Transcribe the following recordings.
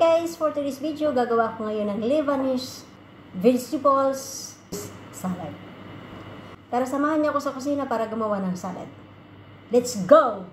guys! For today's video, gagawa ko ngayon ng Lebanese vegetables salad. Tara, samahan niyo ako sa kusina para gumawa ng salad. Let's go!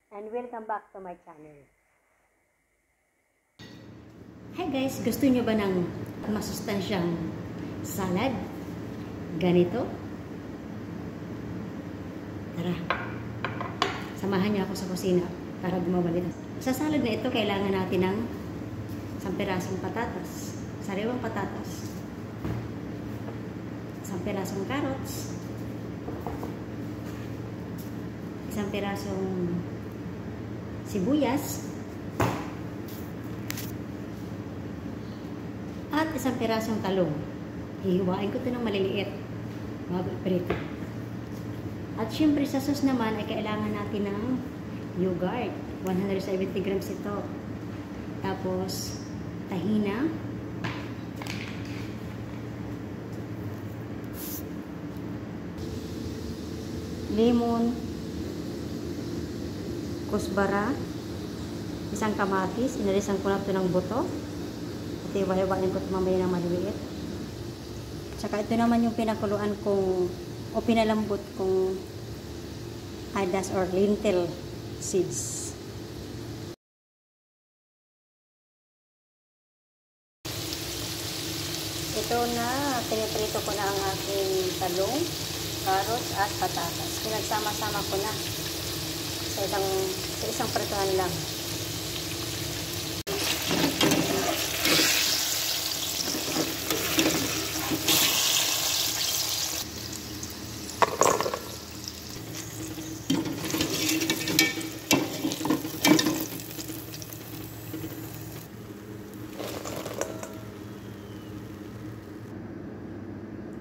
And welcome back to my channel. Hi guys! Gusto nyo ba ng masustansyang salad? Ganito? Tara! Samahan niyo ako sa kusina para gumawa nito. Sa salad na ito, kailangan natin ng isang pirasong patatas, sariwang patatas, isang pirasong carrots, isang pirasong sibuyas, at isang pirasong talong. Hihiwain ko ito ng maliliit bago iprito. At syempre sa sauce naman ay kailangan natin ng yogurt. 170 grams ito. Tapos tahina, lemon, kusbara, isang kamatis, inalisan ko na ito ng buto. At iwahiwain ko ito mamaya ng maliliit. Tsaka ito naman yung pinakuluan kong o pinalambot kong adas or lentil seeds. Ito na, piniprito ko na ang aking talong, carrots at patatas. Pinagsama-sama ko na sa isang prituhan lang.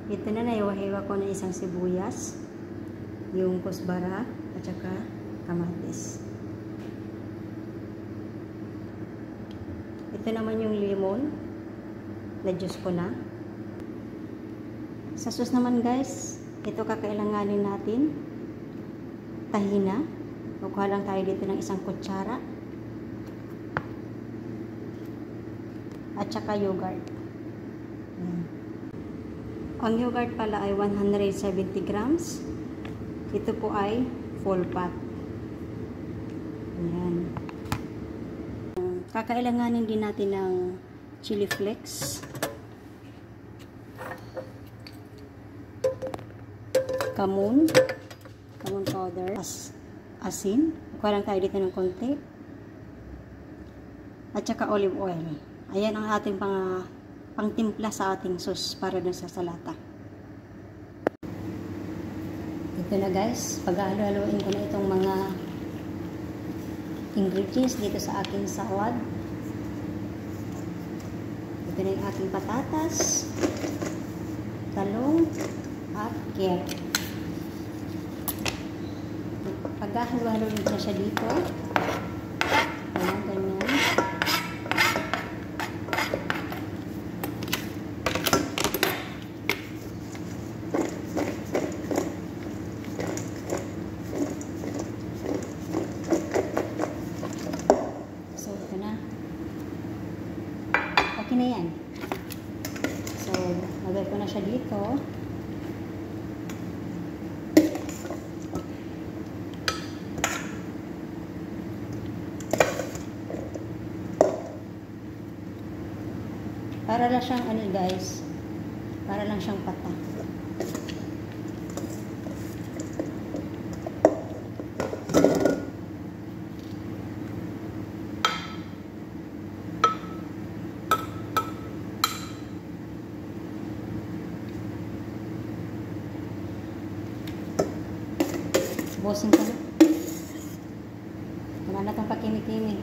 Ito na, naiwa-hiwa ko na isang sibuyas, yung kusbara, at saka kamatis. Ito naman yung lemon, na-juice ko na. Sa sauce naman guys, ito kakailanganin natin, tahina. Kukuha lang tayo dito ng isang kutsara. At saka yogurt. Ang yogurt pala ay 170 grams. Ito po ay full pot. Ayan. Kakailanganin din natin ng chili flakes, kamon powder, asin, Kuha lang tayo dito ng konti. At saka olive oil. Ayan ang ating pangtimpla sa ating sauce para dun sa salata. Ito na guys, paghahalo-haloin ko na itong mga ingredients dito sa aking salad. Ito na yung aking patatas, talong, at carrot. Paghahalo-haloin ko na siya dito. Ayan, ganyan. Okay na yan. So, lagay ko na siya dito. Para lang siyang ano guys, para lang siyang pata. Bossing ka na. Wala na itong pakimi-kimi.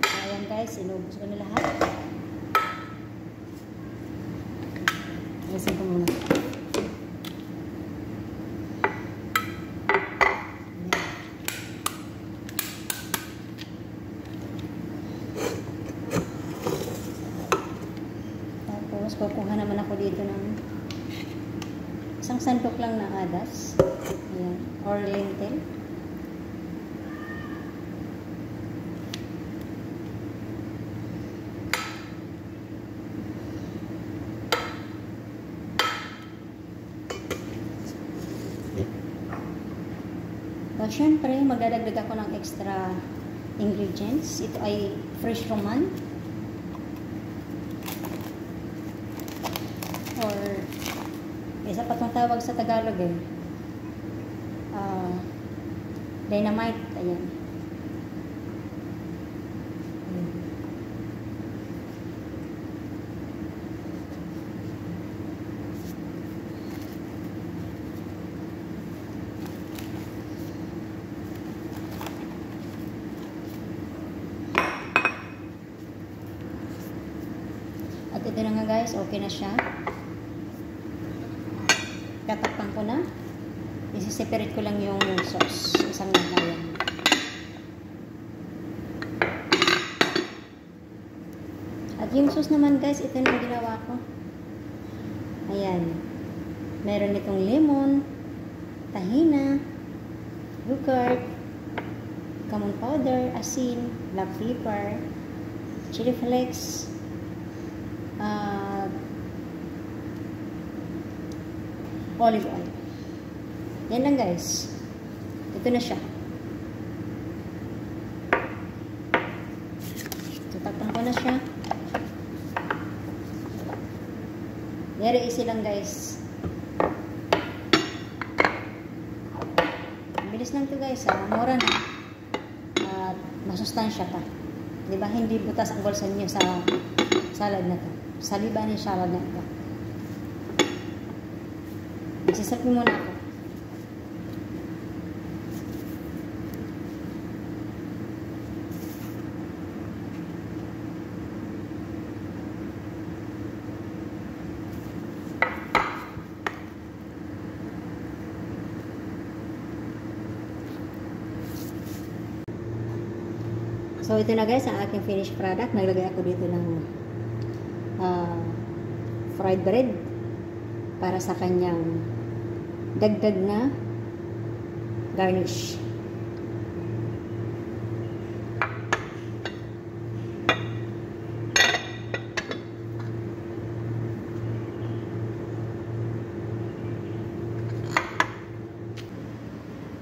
Ayan guys, inubos ko na lahat. Alisin ko muna. Kukuha naman ako dito ng isang sandok lang na adas. Ayan, or lentil. So, syempre, magdadagdag ako ng extra ingredients. Ito ay fresh roman. Or isa pa itong tawag sa Tagalog eh. Dynamite. Ayan. At ito na nga guys, okay na siya. Tatakpan ko na. Isi-separate ko lang yung sauce. Isang lagayan. At yung sauce naman guys, ito na yung ginawa ko. Ayan. Meron itong lemon, tahina, yogurt, common powder, asin, black pepper, chili flakes, olive oil. Yan lang guys. Ito na siya. Tatakpan ko na siya. Very easy lang guys. Bilis lang to guys. Mura na. At masustansya pa. Diba hindi butas ang bulsa niyo sa salad na to. Saliba ni salad na ito. Magsiserve muna ako. So, ito na guys, ang aking finished product. Naglagay ako dito ng fried bread para sa kanyang dagdag na garnish.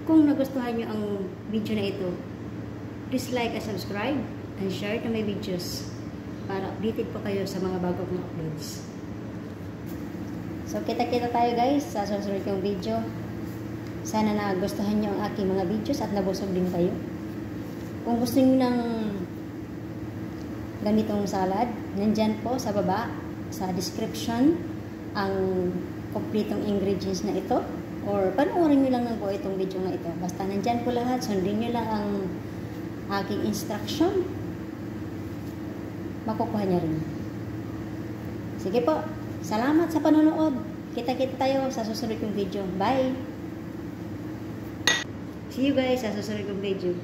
Kung nagustuhan nyo ang video na ito, please like and subscribe and share to my videos para updated po kayo sa mga bago kong uploads. So, kita-kita tayo guys sa susunod kong video. Sana nagustuhan nyo ang aking mga videos at nabusog din kayo. Kung gusto nyo ng ganitong salad, nandyan po sa baba, sa description, ang kompletong ingredients na ito. Or panoorin nyo lang ng buo itong video na ito. Basta nandyan po lahat, sundin nyo lang ang aking instruction. Makukuha niya rin. Sige po, salamat sa panonood. Kita-kita tayo sa susunod kong video. Bye! See you guys sa susunod kong video.